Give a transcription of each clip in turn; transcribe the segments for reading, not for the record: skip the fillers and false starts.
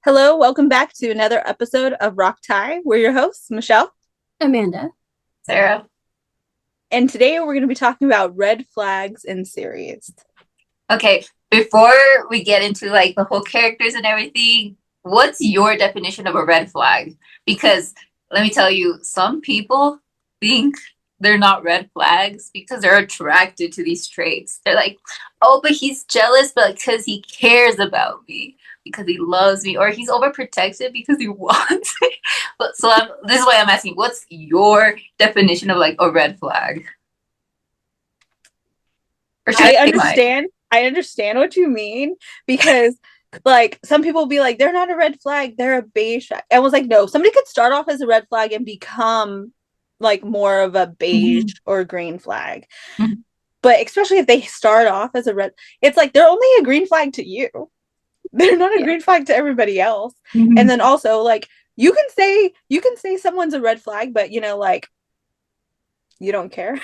Hello, welcome back to another episode of Rock Tie. We're your hosts, Michelle. Amanda. Sarah. And today we're going to be talking about red flags in series. Okay, before we get into like the whole characters and everything, what's your definition of a red flag? Because let me tell you, some people think they're not red flags because they're attracted to these traits. They're like, oh, but he's jealous, but because he cares about me, because he loves me, or he's overprotective because he wants me. But this is why I'm asking, what's your definition of like a red flag? Or should I I say mine? understand what you mean because like some people will be like, they're not a red flag, they're a beige flag. I was like, no, somebody could start off as a red flag and become like more of a beige Mhm. or green flag. Mhm. But especially if they start off as a red, it's like they're only a green flag to you. They're not a Yeah. green flag to everybody else. And Mhm. then also like you can say someone's a red flag, but like you don't care.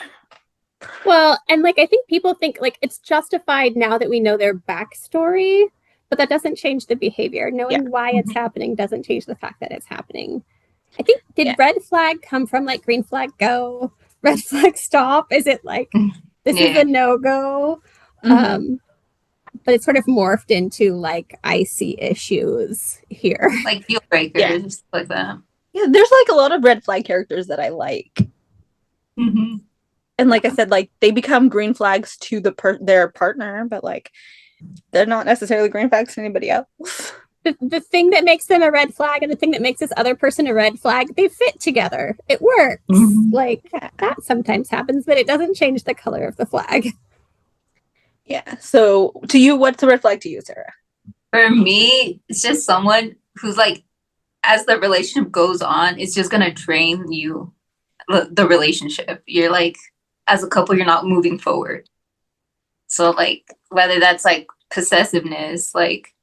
Well, and like I think people think like it's justified now that we know their backstory, but that doesn't change the behavior. Yeah. Knowing why it's Mhm. happening doesn't change the fact that it's happening. I think Yeah. did red flag come from like green flag go, red flag stop? Is it like this is Yeah, a no go? Mm-hmm. But it's sort of morphed into like I see issues here. like deal Yeah. breakers and stuff like that. Yeah, there's like a lot of red flag characters that I like. Mm-hmm. And like I said, like they become green flags to their partner, but like they're not necessarily green flags to anybody else. The thing that makes them a red flag and the thing that makes this other person a red flag, they fit together. It works. Mm-hmm. Like Yeah. that sometimes happens, but it doesn't change the color of the flag. Yeah. So to you, what's a red flag to you, Sarah? For me, it's just someone who's like, as the relationship goes on, it's just gonna drain you, the relationship. You're like, as a couple, you're not moving forward. So like, whether that's like possessiveness, like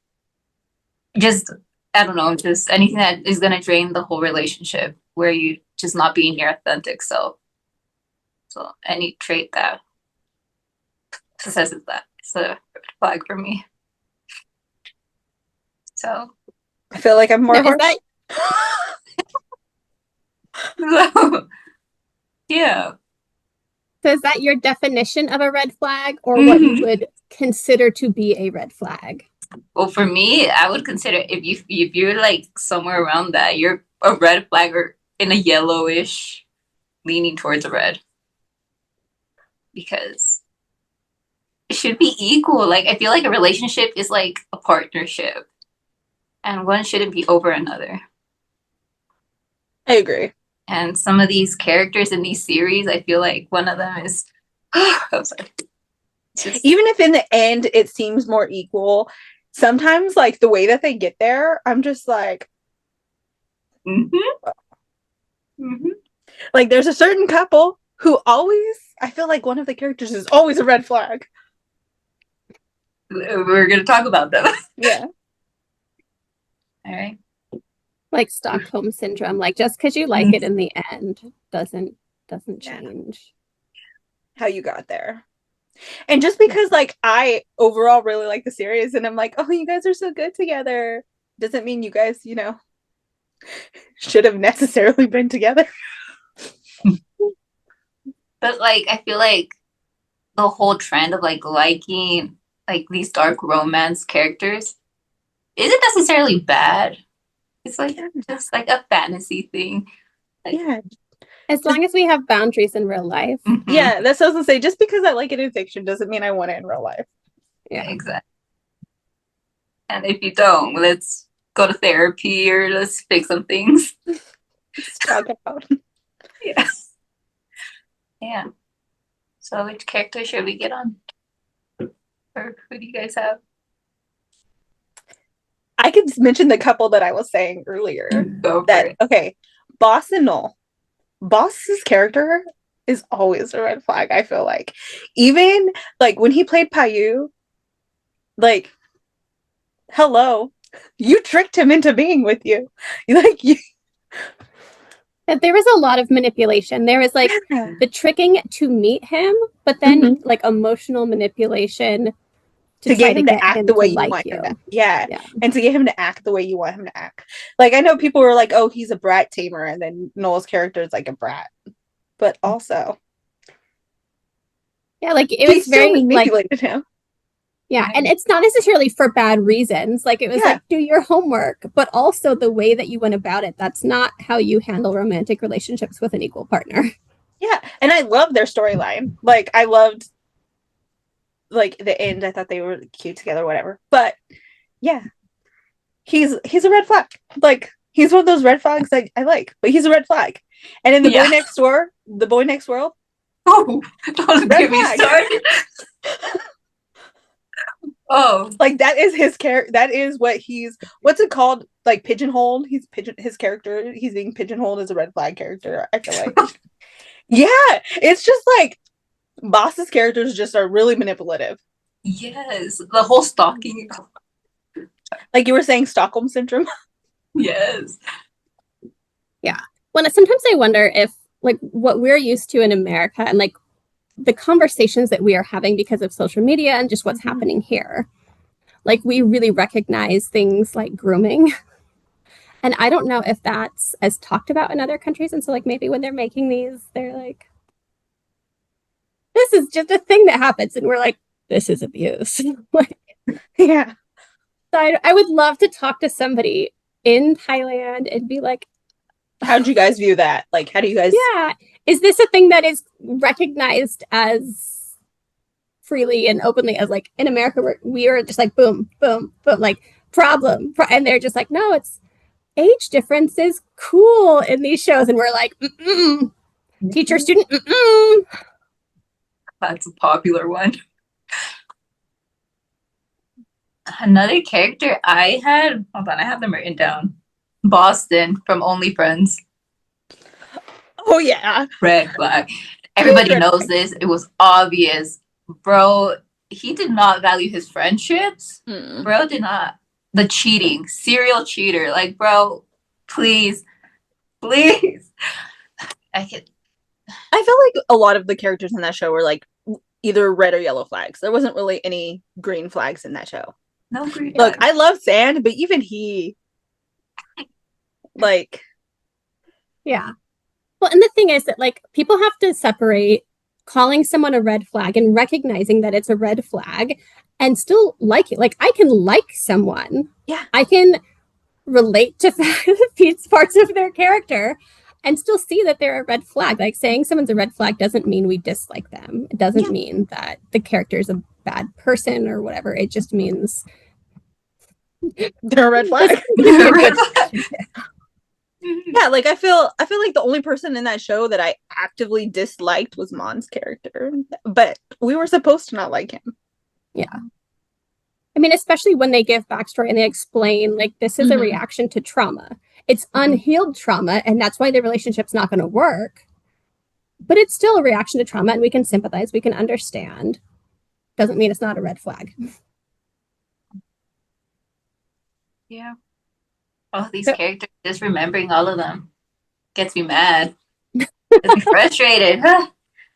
just I don't know, just anything that is gonna drain the whole relationship, where you just not being your authentic self. So any trait that possesses that, it's a red flag for me. So, I feel like I'm more Now, is harsh. that so yeah. so is that your definition of a red flag or what you Mhm. would consider to be a red flag? Well, for me, I would consider if you're like somewhere around that, you're a red flag or in a yellowish, leaning towards a red, because it should be equal. Like I feel like a relationship is like a partnership, and one shouldn't be over another. I agree. And some of these characters in these series, I feel like one of them is. I'm sorry. Just. Even if in the end it seems more equal, sometimes like the way that they get there, I'm just Mm-hmm, mm-hmm. like there's a certain couple who always I feel like one of the characters is always a red flag. We're gonna talk about them. Yeah. All right. Like Stockholm syndrome. Like just because you like it Mm-hmm. in the end doesn't Yeah. change. How you got there. And just because like I overall really like the series and I'm like, oh, you guys are so good together, doesn't mean you guys, should have necessarily been together. But like, I feel like the whole trend of like liking like these dark romance characters isn't necessarily bad. It's like Yeah. just like a fantasy thing. Like, Yeah. As Just long as we have boundaries in real life. mm-hmm, yeah, that's what I was gonna say. Just because I like it in fiction doesn't mean I want it in real life. Yeah. exactly. And if you don't, let's go to therapy or let's fix some things. Let's talk about. Yeah. Yeah. So which character should we get on? Or who do you guys have? I could mention the couple that I was saying earlier. Go for That it. okay, Boss and Noel. Boss's character is always a red flag. I feel like, even like when he played Payu, like, hello, you tricked him into being with you. Like you, There was a lot of manipulation. There was like yeah. the tricking to meet him, but then Mm-hmm. like emotional manipulation to try get him to act the to way you like want you. him to. Yeah. Yeah. And to get him to act the way you want him to act. Like, I know people were like, oh, he's a brat tamer, and then Noel's character is like a brat. But also, Yeah, like it he was still very like, manipulated him. yeah, and it's not necessarily for bad reasons. Like it was Yeah. like, do your homework, but also the way that you went about it. That's not how you handle romantic relationships with an equal partner. Yeah. And I love their storyline. Like, I loved like the end. I thought they were cute together, whatever. But yeah, he's a red flag. Like, he's one of those red flags I like, but he's a red flag. And in the Yeah. Boy Next World, Oh, don't red get me flag. started. Oh, Like, that is his character. That is what he's. What's it called? Like, pigeonholed. His character. He's being pigeonholed as a red flag character. I feel like. Yeah, it's just like Boss's characters just are really manipulative. yes. The whole stalking. Like you were saying, Stockholm syndrome. Yes. Well, sometimes I wonder if like what we're used to in America and like the conversations that we are having because of social media and just what's happening here. Like we really recognize things like grooming. And I don't know if that's as talked about in other countries. And so like maybe when they're making these, they're like, this is just a thing that happens. And we're like, this is abuse. Like, Yeah. so I would love to talk to somebody in Thailand and be like, How do you guys view that? Like, how do you guys? yeah, is this a thing that is recognized as freely and openly as like in America where we are just like boom, boom, boom, like problem, and they're just like, no, it's age difference is cool in these shows, and we're like, teacher student, That's a popular one. Another character I had, hold on, I have them written down. Boston from Only Friends. Oh yeah. Red flag. Everybody Red knows this. It was obvious. Bro, he did not value his friendships. Bro did not. The cheating, serial cheater. Like, bro, please. I could. I feel like a lot of the characters in that show were like either red or yellow flags. There wasn't really any green flags in that show. No green Look, flags. I love Sand, but even he, like, yeah. Well, and the thing is that like people have to separate calling someone a red flag and recognizing that it's a red flag and still like it. Like I can like someone. Yeah. I can relate to these parts of their character and still see that they're a red flag. Like saying someone's a red flag doesn't mean we dislike them. It doesn't mean that the character is a bad person or whatever. It just means they're a red flag. Red flag. Yeah, like I feel like the only person in that show that I actively disliked was Mon's character, but we were supposed to not like him. Yeah. I mean, especially when they give backstory and they explain like this is a reaction to trauma. It's unhealed trauma, and that's why the relationship's not going to work. But it's still a reaction to trauma, and we can sympathize, we can understand. Doesn't mean it's not a red flag. Yeah. Oh, these characters, just remembering all of them gets me mad. Gets me frustrated.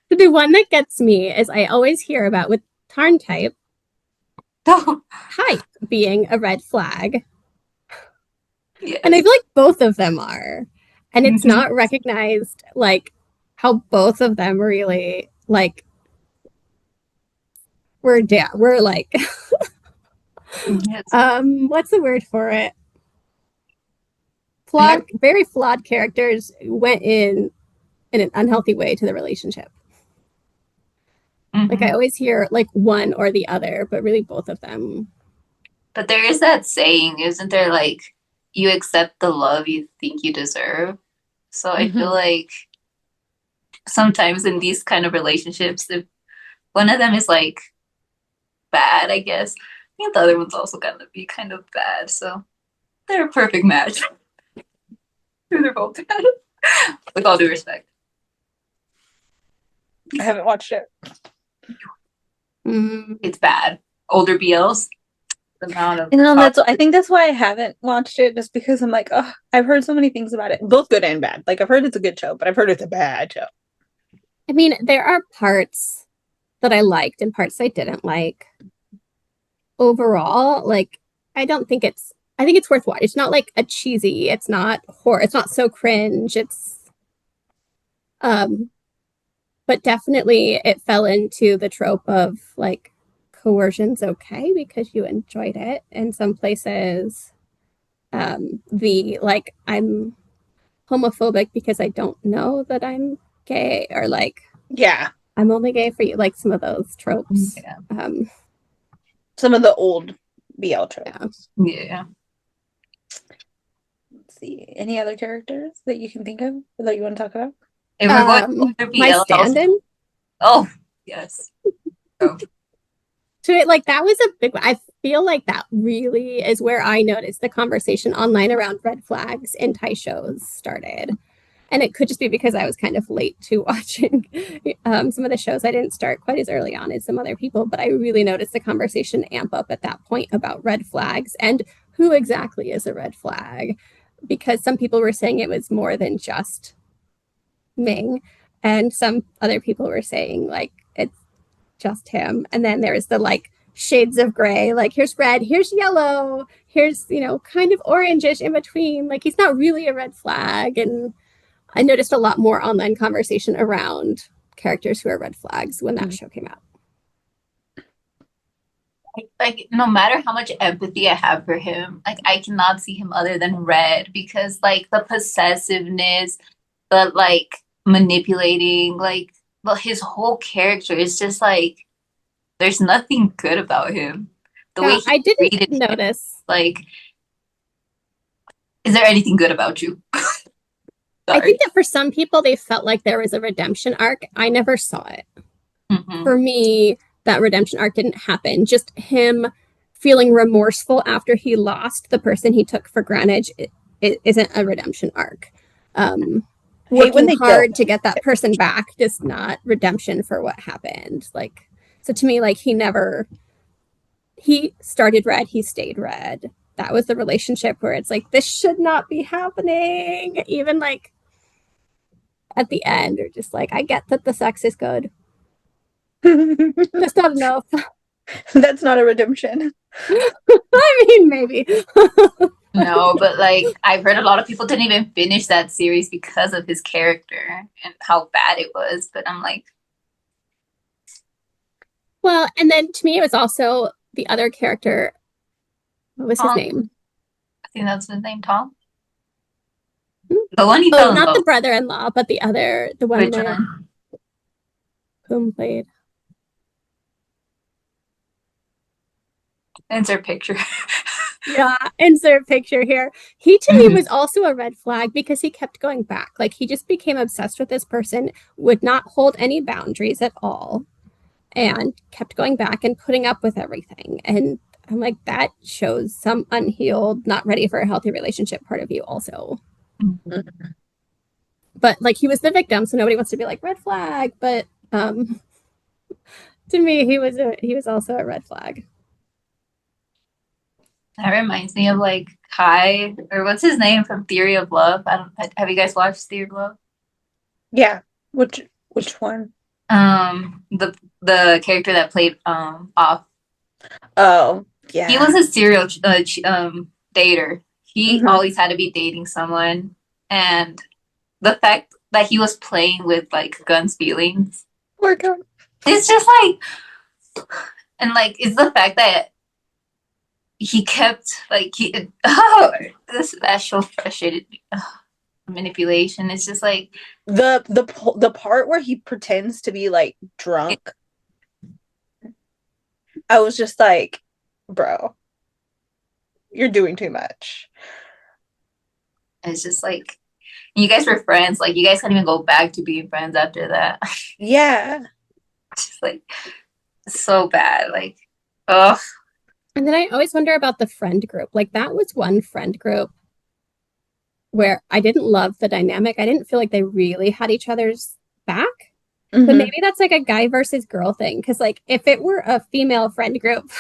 The one that gets me is I always hear about with Tarn type hype being a red flag. Yes. And I feel like both of them are. And it's not recognized like how both of them really like we're like Yes. what's the word for it? Very flawed characters went in an unhealthy way to the relationship. Like I always hear like one or the other, but really both of them. But there is that saying, isn't there, like, you accept the love you think you deserve? So I feel like sometimes in these kind of relationships, if one of them is like bad, I guess, I think the other one's also gonna be kind of bad. So they're a perfect match. They're both bad. With all due respect. I haven't watched it. It's bad. Older BLs. The amount of I think that's why I haven't watched it, just because I'm like, oh, I've heard so many things about it, both good and bad. Like I've heard it's a good show, but I've heard it's a bad show. I mean, there are parts that I liked and parts I didn't like. overall, like, I think it's worth watching. It's not like a cheesy, it's not horror, it's not so cringe. Um, but definitely it fell into the trope of like coercion's okay because you enjoyed it. In some places, the like I'm homophobic because I don't know that I'm gay, or like Yeah. I'm only gay for you, like some of those tropes. Yeah. Some of the old BL tropes. Yeah. Let's see. Any other characters that you can think of that you want to talk about? If we're going to My BL, stand-in. oh yes. Oh. So it, like that was a big one. I feel like that really is where I noticed the conversation online around red flags in Thai shows started. And it could just be because I was kind of late to watching some of the shows. I didn't start quite as early on as some other people, but I really noticed the conversation amp up at that point about red flags and who exactly is a red flag. Because some people were saying it was more than just Ming, and some other people were saying like it's just him. And then there's the like shades of gray, like here's red, here's yellow, here's, you know, kind of orangish in between. Like he's not really a red flag. And I noticed a lot more online conversation around characters who are red flags when that show came out. Like no matter how much empathy I have for him, like I cannot see him other than red because like the possessiveness, the like manipulating, like his whole character is just like there's nothing good about him. The way Yeah, he I didn't treated him, notice. like, is there anything good about you? I Sorry. think that for some people, they felt like there was a redemption arc. I never saw it. Mhm. For me, that redemption arc didn't happen. Just him feeling remorseful after he lost the person he took for granted, it isn't a redemption arc. Hate when Working they hard don't. to get that person back is not redemption for what happened. Like, so to me, like he started red, he stayed red. That was the relationship where it's like this should not be happening. Even like at the end, or just like I get that the sex is good, just not enough. That's not a redemption. I mean, maybe. No, but like I've heard a lot of people didn't even finish that series because of his character and how bad it was. But I'm like, Well, and then to me, it was also the other character. What was his Tom. name? I think that's his name, Tom. Hmm? The one he Oh, fell in not love the brother-in-law, but the other, the one with. that whom played. Insert picture. Yeah, insert picture here. He to me was also a red flag because he kept going back. Like he just became obsessed with this person, would not hold any boundaries at all, and kept going back and putting up with everything. And I'm like, that shows some unhealed, not ready for a healthy relationship part of you also. But like he was the victim, so nobody wants to be like red flag. But to me, he was also a red flag. That reminds me of like Kai, or what's his name from Theory of Love. I don't. Have you guys watched Theory of Love? Yeah. Which one? The character that played off. Oh, yeah. He was a serial dater. He Mhm. always had to be dating someone, and the fact that he was playing with like Gun's feelings, Poor guy. it's just like, and like it's the fact that he kept like that show frustrated me. Manipulation. It's just like The part where he pretends to be like drunk. I was just like, bro, you're doing too much. it's just like you guys were friends. Like you guys can't even go back to being friends after that. Yeah. Just like so bad. Like oh And then I always wonder about the friend group. Like that was one friend group where I didn't love the dynamic. I didn't feel like they really had each other's back. But Mhm. maybe that's like a guy versus girl thing. Because like if it were a female friend group,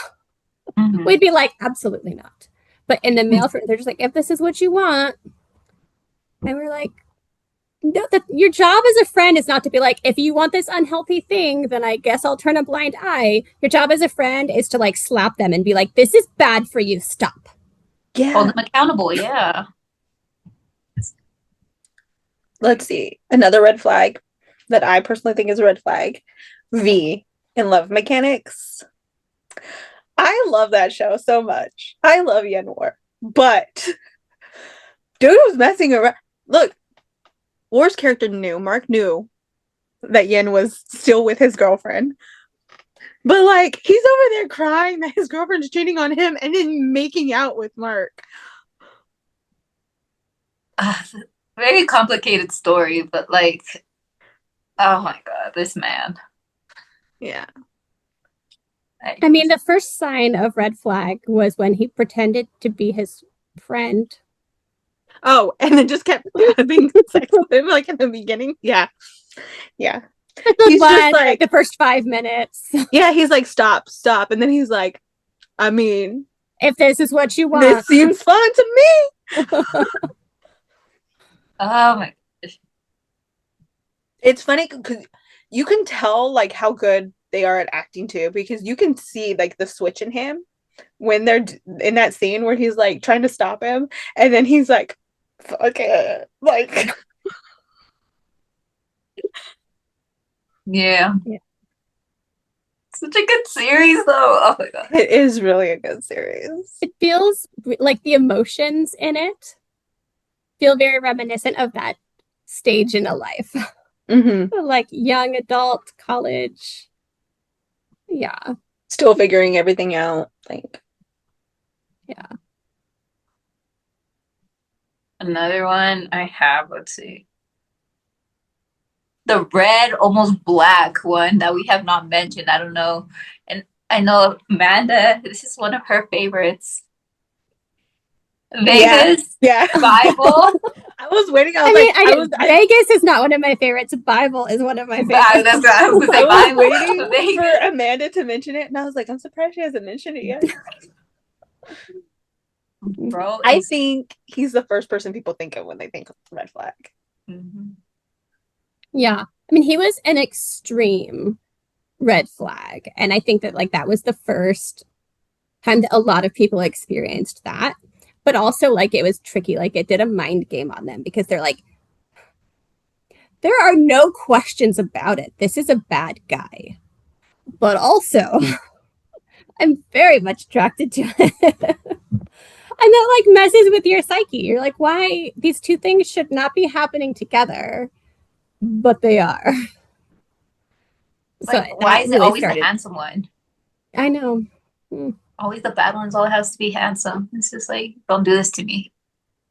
we'd be like, absolutely not. But in the male friend, they're just like, if this is what you want, and we're like, no, that your job as a friend is not to be like, if you want this unhealthy thing, then I guess I'll turn a blind eye. Your job as a friend is to like slap them and be like, this is bad for you. Stop. Hold Yeah. them accountable. Yeah. Let's see. Another red flag that I personally think is a red flag. V in Love Mechanics. I love that show so much. I love Yenwar. But dude was messing around. Look, War's character knew, Mark knew that Yen was still with his girlfriend. But like he's over there crying that his girlfriend's cheating on him and then making out with Mark. Very complicated story, but like, oh my God, this man. Yeah. I mean, the first sign of red flag was when he pretended to be his friend. Oh, and then just kept having sex with him like in the beginning. Yeah. Yeah. He's just like the first 5 minutes. Yeah, he's like, stop. And then he's like, I mean, if this is what you want. This seems fun to me. Oh my gosh. It's funny because you can tell like how good they are at acting too, because you can see like the switch in him when they're in that scene where he's like trying to stop him, and then he's like, fuck it. Like yeah. Such a good series though. Oh my God. It is really a good series. It feels like the emotions in it feel very reminiscent of that stage in a life. Mm-hmm. Like young adult, college. Yeah. Still figuring everything out. Like, yeah. Another one I have, let's see. The red, almost black one that we have not mentioned. I don't know. And I know Amanda, this is one of her favorites. Vegas. Yeah. Bible. I was waiting. Vegas is not one of my favorites. Bible is one of my favorites. That's what I was gonna say. I was waiting for Amanda to mention it, and I was like, I'm surprised she hasn't mentioned it yet. Bro, I think he's the first person people think of when they think of red flag. Mm-hmm. Yeah. I mean, he was an extreme red flag. And I think that like that was the first time that a lot of people experienced that. But also like it was tricky. Like it did a mind game on them because they're like, there are no questions about it. This is a bad guy. But also, I'm very much attracted to it. And that like messes with your psyche. You're like, why? These two things should not be happening together, but they are. Like, so why is it always the handsome one? I know. Always the bad ones. Always has to be handsome. It's just like, don't do this to me.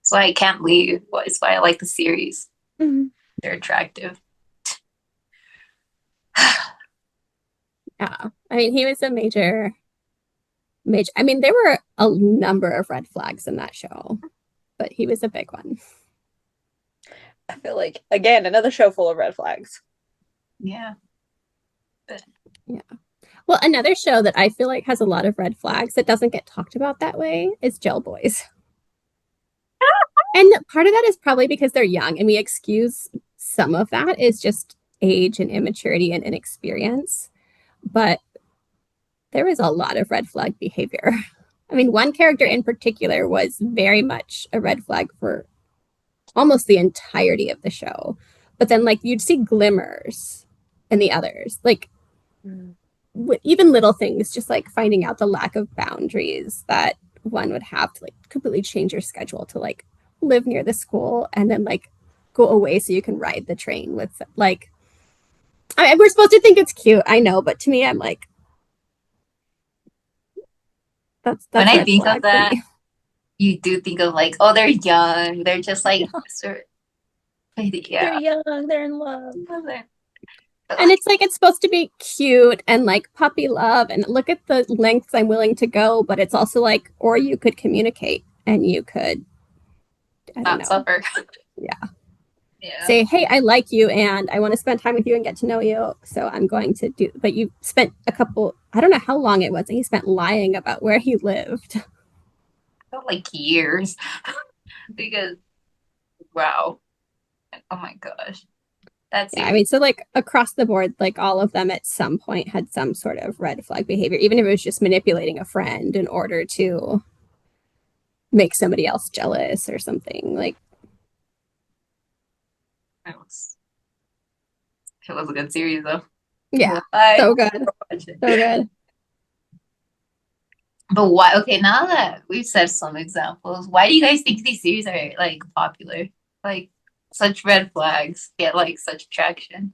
That's why I can't leave. It's why I like the series. Mm-hmm. They're attractive. Yeah, I mean, he was a major. I mean, there were a number of red flags in that show, but he was a big one. I feel like, again, another show full of red flags. Yeah. Yeah. Well, another show that I feel like has a lot of red flags that doesn't get talked about that way is Jail Boys. And part of that is probably because they're young, and we excuse some of that is just age and immaturity and inexperience. But there was a lot of red flag behavior. I mean, one character in particular was very much a red flag for almost the entirety of the show. But then, like, you'd see glimmers in the others. Like, even little things, just like finding out the lack of boundaries that one would have to, like, completely change your schedule to, like, live near the school and then, like, go away so you can ride the train with, like, we're supposed to think it's cute. I know. But to me, I'm like, that's when I think of that, you do think of like, oh, they're young. They're just like, They're young. They're in love. And it's like, it's supposed to be cute and like puppy love and look at the lengths I'm willing to go. But it's also like, or you could communicate and you could not suffer. Yeah. Say, hey, I like you and I want to spend time with you and get to know you. So I'm going to do, but you spent I don't know how long it was. He spent lying about where he lived. Felt like years because, wow. Oh my gosh. That's Yeah, I it. mean, so like across the board, like all of them at some point had some sort of red flag behavior, even if it was just manipulating a friend in order to make somebody else jealous or something. Like, It was, it was a good series though. yeah, I so good. watch it. So good. But why? Okay, now that we've said some examples, why do you guys think these series are like popular? Like such red flags get like such traction.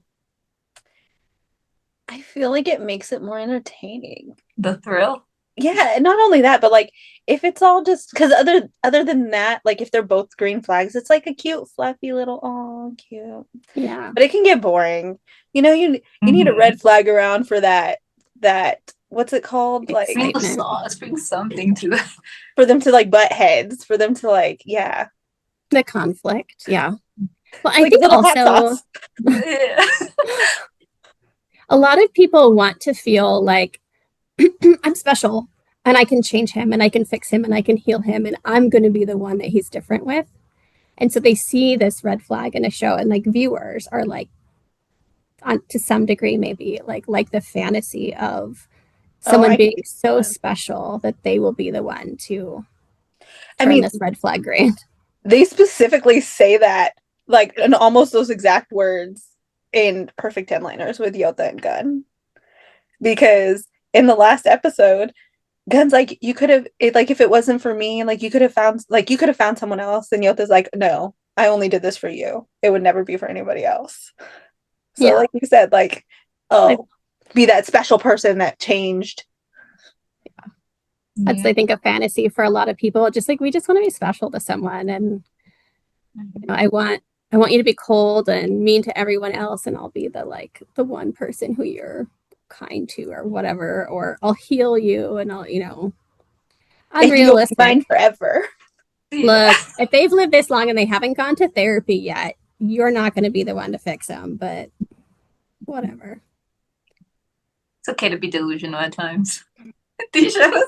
I feel like it makes it more entertaining. The thrill. Yeah, and not only that, but like if it's all just because other than that, like if they're both green flags, it's like a cute, fluffy little oh cute. Yeah. But it can get boring. You need a Mhm. red flag around for that what's it called? Like Bring the Excitement. sauce, bring something to it. for them to like butt heads, for them to like, yeah. The conflict. Yeah. Well, I Like a think little hot also sauce. a lot of people want to feel like I'm special and I can change him and I can fix him and I can heal him and I'm going to be the one that he's different with. And so they see this red flag in a show and like viewers are like on to some degree maybe like the fantasy of Oh, someone I being hate so that. special that they will be the one to I turn mean, this red flag green. they specifically say that like in almost those exact words in Perfect Ten Liners with Yota and Gun. Because in the last episode, Gun's like, you could have it like if it wasn't for me, like you could have found someone else. And Yota's like, no, I only did this for you. It would never be for anybody else. So Yeah. like you said, like, Like, oh, be that special person that changed. that's Yeah. I think a fantasy for a lot of people. Just like we just want to be special to someone and I want you to be cold and mean to everyone else and I'll be the one person who you're kind to or whatever or I'll heal you and I'll And you'll be unrealistic. mine forever. Yeah. Look, if they've lived this long and they haven't gone to therapy yet, you're not going to be the one to fix them, but whatever. It's okay to be delusional at times. These shows.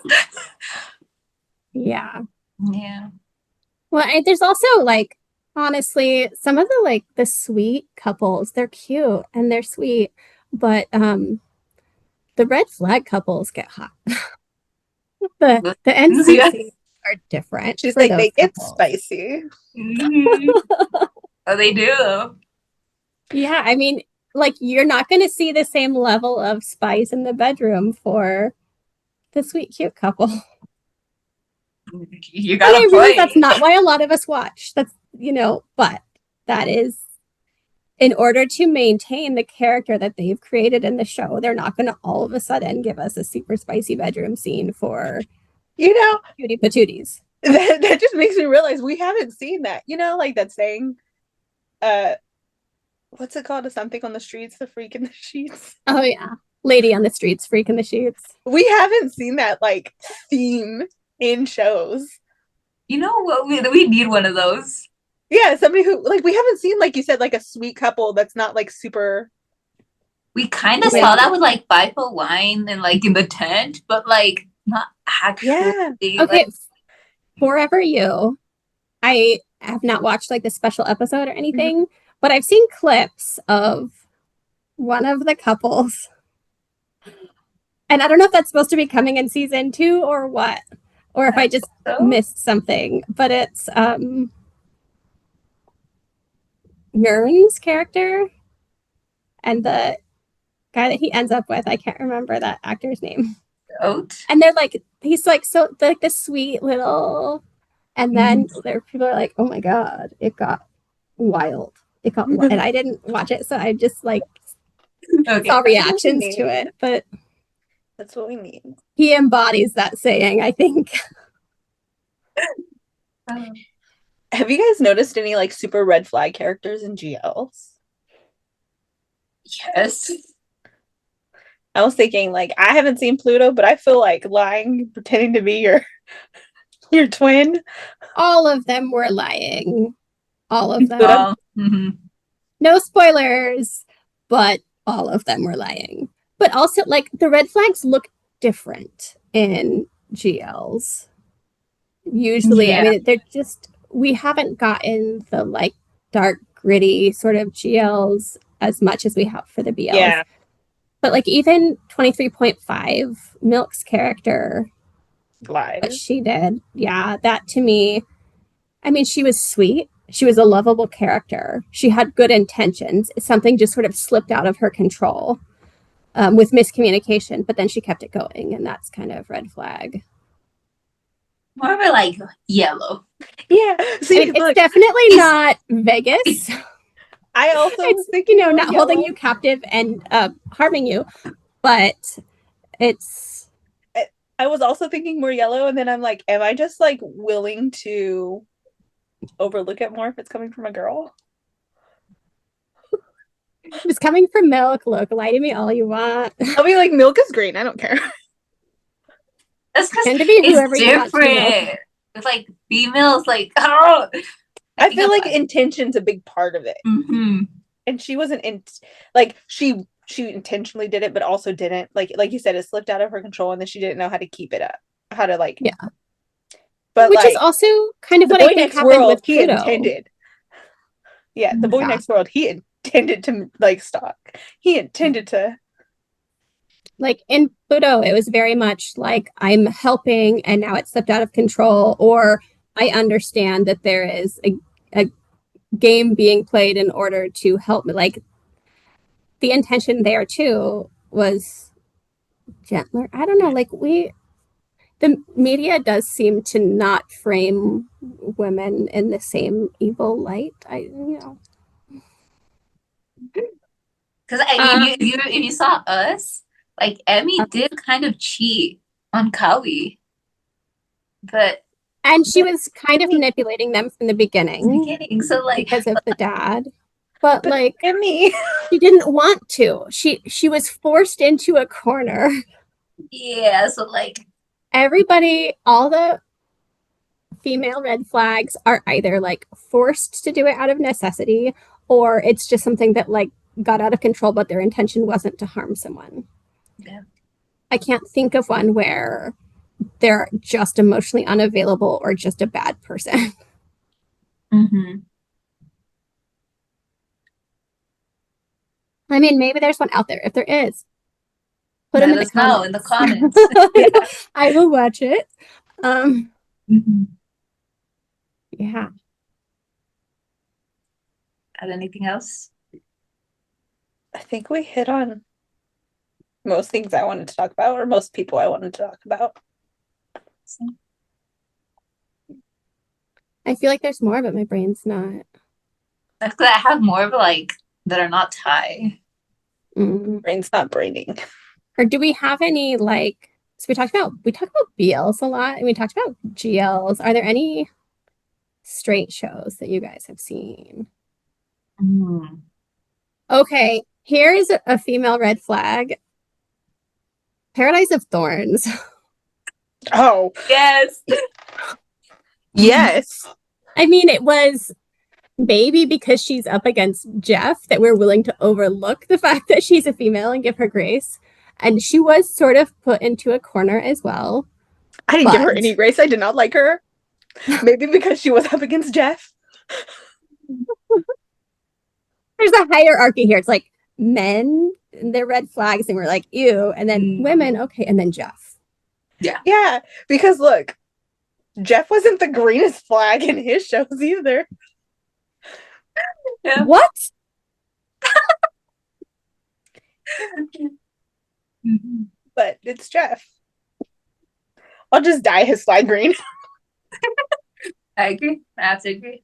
Yeah. Yeah. Well, there's also like honestly some of the sweet couples, they're cute and they're sweet, but the red flag couples get hot. The Yeah. NCC are different She's for like, those they get couples. spicy. Mhm. Oh, they do. Yeah, I mean, like you're not going to see the same level of spice in the bedroom for the sweet cute couple. You And got I a realize that's point. not why a lot of us watch. But that is in order to maintain the character that they've created in the show, they're not going to all of a sudden give us a super spicy bedroom scene for You know, cutie patooties. that just makes me realize we haven't seen that. Like that saying, uh, what's it called? Something on the streets, the freak in the sheets. Oh yeah, lady on the streets, freak in the sheets. We haven't seen that like theme in shows. You know what? We need one of those. Yeah, somebody who like we haven't seen like you said like a sweet couple that's not like super. We kind of Yeah. saw that with like Five for Wine and like in the tent, but like not actually. Yeah. Okay, Like, Forever You. I have not watched like the special episode or anything, but I've seen clips of one of the couples. And I don't know if that's supposed to be coming in season 2 or what, or if I just so missed something, but it's Nern's character and the guy that he ends up with. I can't remember that actor's name. oat. And they're like, he's like so like the sweet little, and then there people are like, oh my god, it got wild. And I didn't watch it, so I just like Okay. saw reactions to it. But That's what we need. he embodies that saying, I think. Have you guys noticed any like super red flag characters in GLs? Yes. I was thinking like I haven't seen Pluto, but I feel like lying, pretending to be your twin. All of them were lying. All of them. Pluto? Mhm. No spoilers, but all of them were lying. But also, like, the red flags look different in GLs. Usually, I Yeah. mean, they're just, we haven't gotten the like dark gritty sort of GLs as much as we have for the BLs. Yeah. But like even 23.5, Milk's character, Lies. what she did, yeah, that to me, I mean, she was sweet. She was a lovable character. She had good intentions. Something just sort of slipped out of her control with miscommunication, but then she kept it going, and that's kind of red flag. More of a like yellow. Yeah. See, I mean, look, it's definitely not Vegas. I also was It's, thinking more not holding yellow. you captive and harming you, but it's. I was also thinking more yellow, and then I'm like, am I just like willing to overlook it more if it's coming from a girl? It's coming from Milk. Look, lie to me all you want. I'll be like, milk is green. I don't care. That's because Tend to be whoever it's you want to be, Milk. different. It's like females, like oh. I feel like intention's a big part of it, Mm-hmm. and she wasn't in. Like she intentionally did it, but also didn't. Like you said, it slipped out of her control, and then she didn't know how to keep it up. How to like. Yeah. But Which like, is also kind of the what I boy think next happened world, with he Pluto. intended. Yeah, the boy Yeah. next world, he intended to like stalk. He intended to. Like in Pluto, it was very much like I'm helping and now it's slipped out of control, or I understand that there is a game being played in order to help me. Like the intention there too was gentler. I don't know, like the media does seem to not frame women in the same evil light. Because I mean, if you saw us, like Emmy did kind of cheat on Kawi, but and she was kind of manipulating them from the beginning so like because of the dad. But like Emmy. she didn't want to. She was forced into a corner. yeah, so like Everybody, all the female red flags are either like forced to do it out of necessity, or it's just something that like got out of control, but their intention wasn't to harm someone. Yeah. I can't think of one where they're just emotionally unavailable or just a bad person. mm-hmm. I mean, maybe there's one out there. If there is, put them in the know in the comments. Yeah. I will watch it. Mm-hmm. Yeah. Got anything else? I think we hit on most things I wanted to talk about, or most people I wanted to talk about. I feel like there's more, but my brain's not. That's because I have more of like that are not Thai. Brain's not braining. Or do we have any like? So we talk about BLs a lot, and we talked about GLs. Are there any straight shows that you guys have seen? Mm. Okay, here's a female red flag. Paradise of Thorns. Oh, Yes. yes. I mean, it was maybe because she's up against Jeff that we're willing to overlook the fact that she's a female and give her grace. And she was sort of put into a corner as well. I didn't give her any grace. I did not like her. Maybe because she was up against Jeff. There's a hierarchy here. It's like men and their red flags, and we're like, ew. And then women, okay. And then Jeff. Yeah, because look, Jeff wasn't the greenest flag in his shows either. Yeah. What? Mm-hmm. But it's Jeff. I'll just dye his flag green. I agree. I have to agree.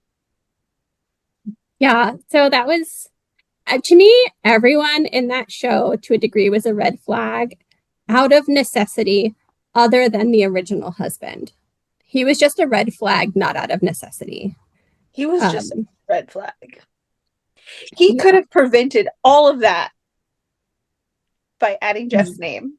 Yeah. So that was, to me, everyone in that show to a degree was a red flag out of necessity, other than the original husband. He was just a red flag, not out of necessity. He was just a red flag. He could have prevented all of that by adding Jeff's name.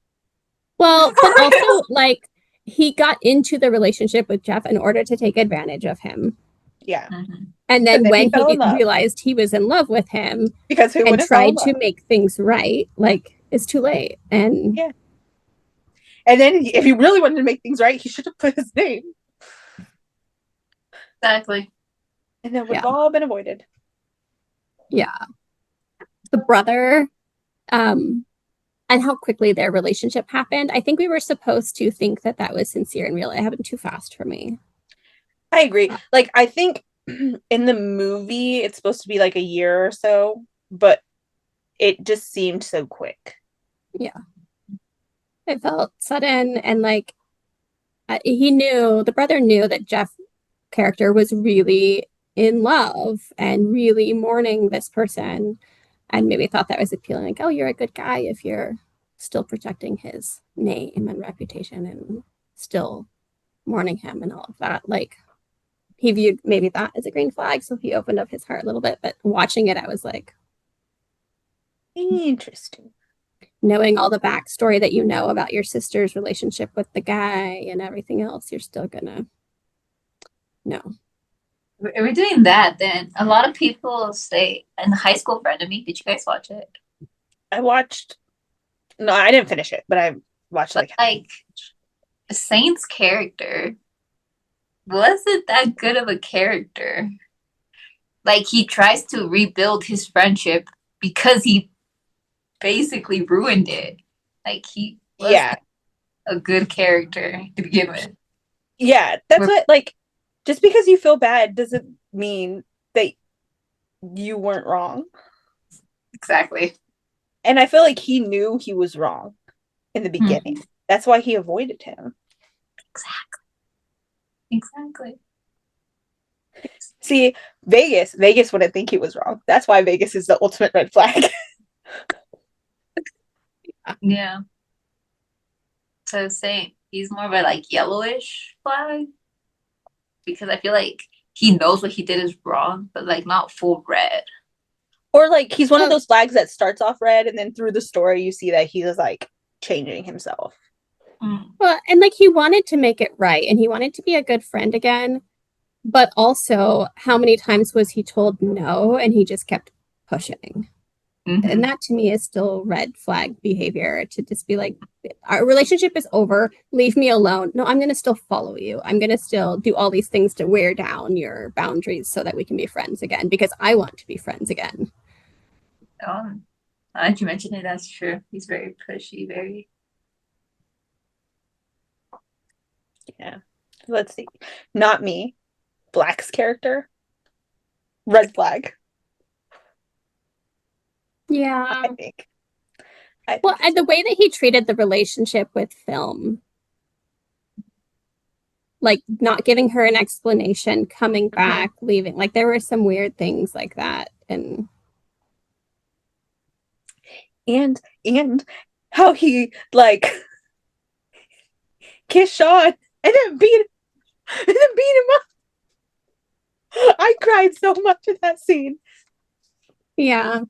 Well, but also, like, he got into the relationship with Jeff in order to take advantage of him. Yeah. Mm-hmm. And then when he love. realized he was in love with him because who and tried to make things right, like, it's too late. And yeah. And then if he really wanted to make things right, he should have put his name. Exactly. And that would have all been avoided. Yeah. The brother, um, and how quickly their relationship happened. I think we were supposed to think that that was sincere and real. It happened too fast for me. I agree. Like, I think in the movie it's supposed to be like a year or so, but it just seemed so quick. Yeah. It felt sudden and like the brother knew that Jeff character was really in love and really mourning this person and maybe thought that was appealing, like, oh, you're a good guy if you're still protecting his name and reputation and still mourning him and all of that. Like, he viewed maybe that as a green flag, so he opened up his heart a little bit. But watching it, I was like, Interesting. knowing all the backstory that you know about your sister's relationship with the guy and everything else, you're still gonna know. We're doing that then. A lot of people say, and High School Friend of Me, did you guys watch it? I watched No, I didn't finish it, but I watched But like like Saint's character wasn't that good of a character. Like he tries to rebuild his friendship because he basically ruined it. Like he wasn't yeah. a good character to begin with. Yeah, that's We're- what, like, just because you feel bad doesn't mean that you weren't wrong. Exactly. And I feel like he knew he was wrong in the beginning. That's why he avoided him. Exactly. See, Vegas wouldn't think he was wrong. That's why Vegas is the ultimate red flag. Yeah. So Saint, he's more of a like yellowish flag because I feel like he knows what he did is wrong, but like not full red. Or like he's one of Oh, those flags that starts off red and then through the story you see that he was like changing himself. well, and like he wanted to make it right and he wanted to be a good friend again. But also, how many times was he told no and he just kept pushing? Mm-hmm. And that to me is still red flag behavior to just be like, our relationship is over. Leave me alone. No, I'm going to still follow you. I'm going to still do all these things to wear down your boundaries so that we can be friends again because I want to be friends again. Now that you mention it, that's true. He's very pushy, very. Yeah. Let's see. Not me. Black's character. Red flag, Yeah. I think. Well, and the way that he treated the relationship with film, like not giving her an explanation, coming back, leaving, like there were some weird things like that. And how he like kissed Sean and then beat him up. I cried so much in that scene. Yeah.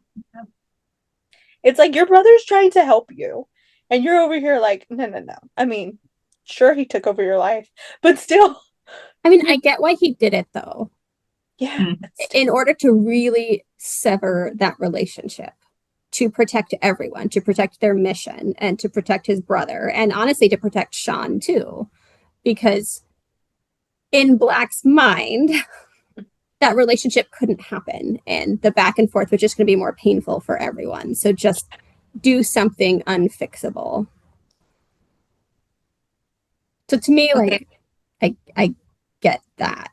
It's like your brother's trying to help you, and you're over here like, no, no, no. I mean, sure, he took over your life, but still, I mean, I get why he did it though, yeah. in order to really sever that relationship, to protect everyone, to protect their mission, and to protect his brother, and honestly, to protect Sean too. Because in Black's mind, that relationship couldn't happen, and the back and forth was just going to be more painful for everyone. So just do something unfixable. So to me, Okay. like, I get that.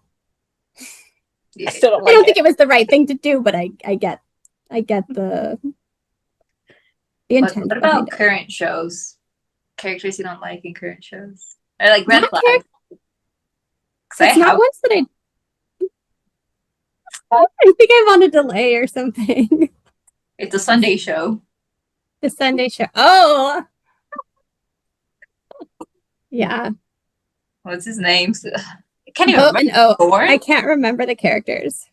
Yeah. I still don't I like don't it. think it was the right thing to do, but I get the intent What behind about it. current shows? Characters you don't like in current shows? Or like red Not flags? Because I It's not have ones that I think I'm on a delay or something. it's a Sunday show. The Sunday show. Oh, yeah. What's his name? I can't even Oh, remember. and oh, Sorn? I can't remember the characters.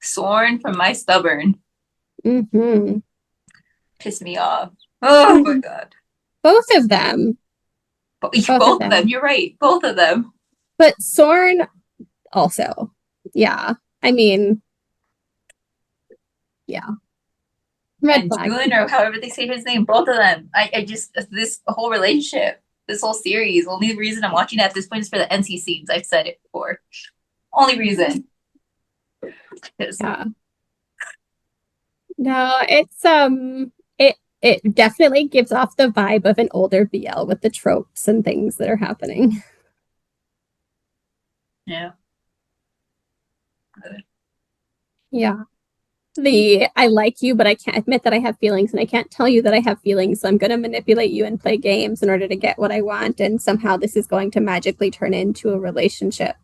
Sorn from My Stubborn. Hmm. Pissed me off. Oh my god. Both of them. Both of them. You're right. Both of them. But Sorn also. Yeah. I mean, yeah. Red And flag. June, or however they say his name, both of them. I just this whole relationship, this whole series. Only reason I'm watching it at this point is for the NC scenes. I've said it before. Only reason. Yeah. No, it definitely gives off the vibe of an older BL with the tropes and things that are happening. Yeah. Yeah. The I like you, but I can't admit that I have feelings, and I can't tell you that I have feelings, so I'm going to manipulate you and play games in order to get what I want, and somehow this is going to magically turn into a relationship.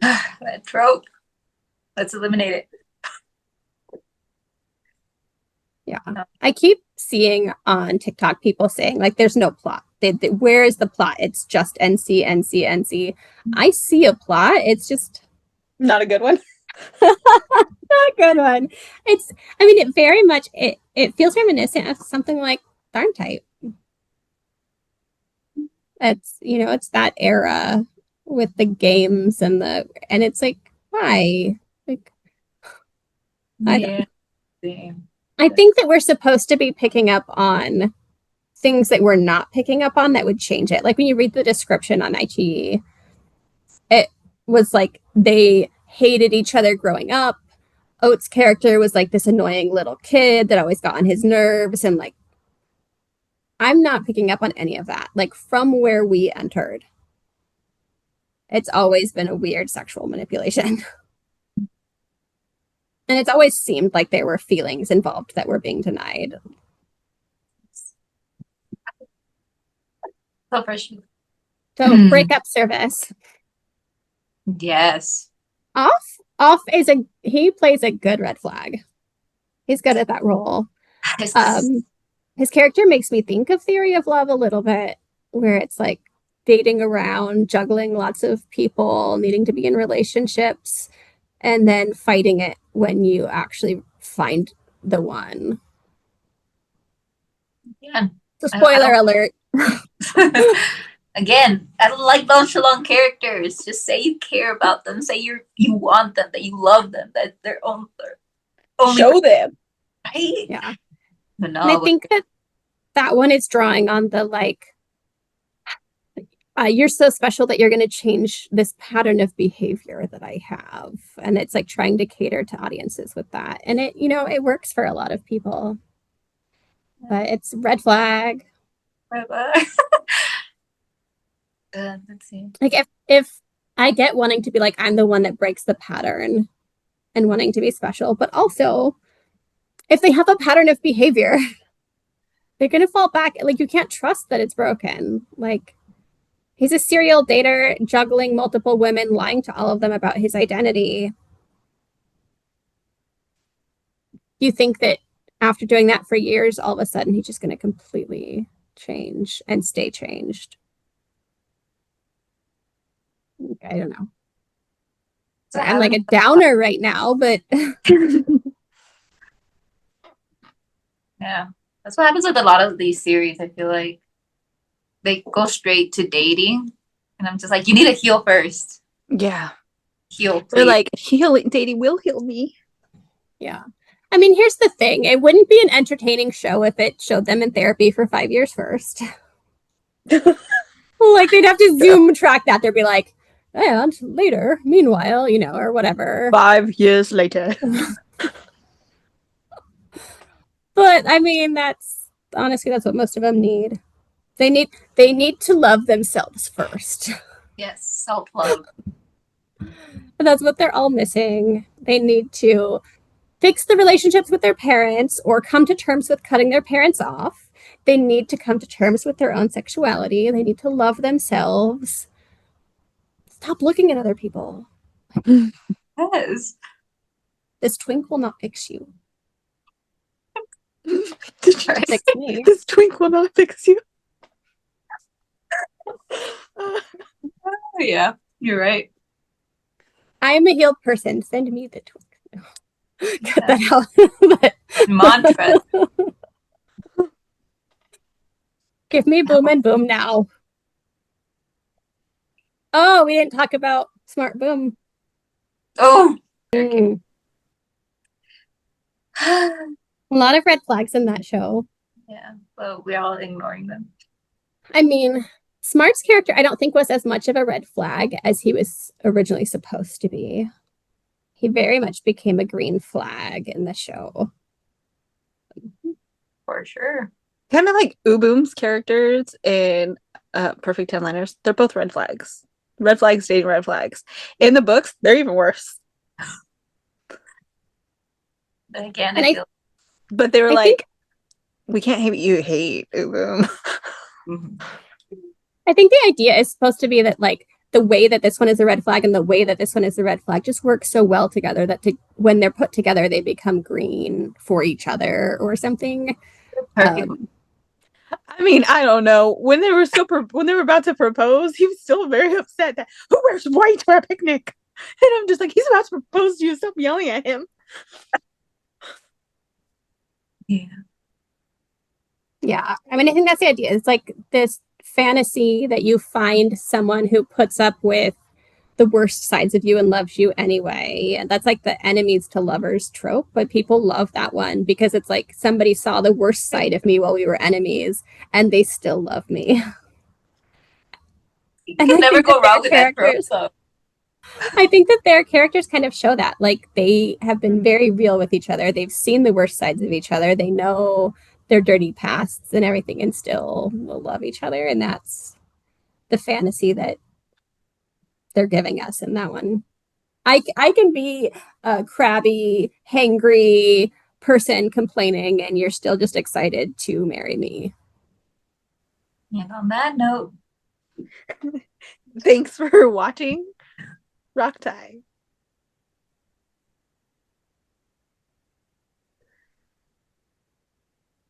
That trope. Let's eliminate it. Yeah. I keep seeing on TikTok people saying, like, there's no plot. Where is the plot? It's just NC, NC, NC. I see a plot. It's just Not a good one. not a good one. I mean, it very much, it feels reminiscent of something like Darn Type. It's that era with the games and it's like, why? Like, Yeah. Same. I think that we're supposed to be picking up on things that we're not picking up on that would change it. Like when you read the description on IGE, it was like they hated each other growing up. Oat's character was like this annoying little kid that always got on his nerves. And like, I'm not picking up on any of that. Like from where we entered, it's always been a weird sexual manipulation. And it's always seemed like there were feelings involved that were being denied. So fresh. So breakup service. Yes. Off he plays a good red flag. He's good at that role. His character makes me think of Theory of Love a little bit, where it's like dating around, juggling lots of people, needing to be in relationships, and then fighting it when you actually find the one. Yeah. So spoiler alert. Again, I don't like nonchalant characters. Just say you care about them. Say you want them, that you love them, that they're only Show them. right. Yeah. But no, And I think that one is drawing on the like, you're so special that you're going to change this pattern of behavior that I have. And it's like trying to cater to audiences with that. And it works for a lot of people. But it's red flag. Let's see. Like if I get wanting to be like, I'm the one that breaks the pattern and wanting to be special, but also if they have a pattern of behavior, they're going to fall back. Like you can't trust that it's broken. Like he's a serial dater, juggling multiple women, lying to all of them about his identity. You think that after doing that for years, all of a sudden he's just going to completely change and stay changed. I don't know. So I'm like a downer right now, but yeah, that's what happens with a lot of these series. I feel like they go straight to dating, and I'm just like, you need to heal first. Yeah. Heal. Please. They're like, dating will heal me. Yeah. I mean, here's the thing. It wouldn't be an entertaining show if it showed them in therapy for 5 years first. Like they'd have to zoom track that. They'd be like, and later, meanwhile, or whatever. 5 years later. But I mean, that's what most of them need. They need to love themselves first. Yes, self-love. And that's what they're all missing. They need to fix the relationships with their parents or come to terms with cutting their parents off. They need to come to terms with their own sexuality. They need to love themselves. Stop looking at other people. Yes. This twink will not fix you. Fix me. This twink will not fix you. Yeah, you're right. I am a healed person. Send me the twink. Cut that out. Mantra. Give me boom and boom now. Oh, we didn't talk about Smart Boom. Oh. A lot of red flags in that show. Yeah, but we're all ignoring them. I mean, Smart's character, I don't think was as much of a red flag as he was originally supposed to be. He very much became a green flag in the show. For sure. Kind of like Uboom's characters in Perfect Ten Liners. They're both red flags. Red flags dating red flags. In the books, they're even worse. But again, And I feel But they were I like, think we can't hate you hate Uboom. Mhm. I think the idea is supposed to be that like the way that this one is a red flag and the way that this one is a red flag just work so well together that when they're put together, they become green for each other or something. Perfect. I mean, I don't know. When they were when they were about to propose, he was still very upset that who wears white to our picnic? And I'm just like, he's about to propose to you. Stop yelling at him. Yeah. Yeah. I mean, I think that's the idea. It's like this fantasy that you find someone who puts up with the worst sides of you and loves you anyway. And that's like the enemies to lovers trope, but people love that one because it's like somebody saw the worst side of me while we were enemies and they still love me. You And can I never think that go wrong with that trope. So I think that their characters kind of show that. Like they have been very real with each other. They've seen the worst sides of each other. They know their dirty pasts and everything and still will love each other. And that's the fantasy that they're giving us in that one. I can be a crabby, hangry person complaining, and you're still just excited to marry me. and on that note, Thanks for watching Rock Tie.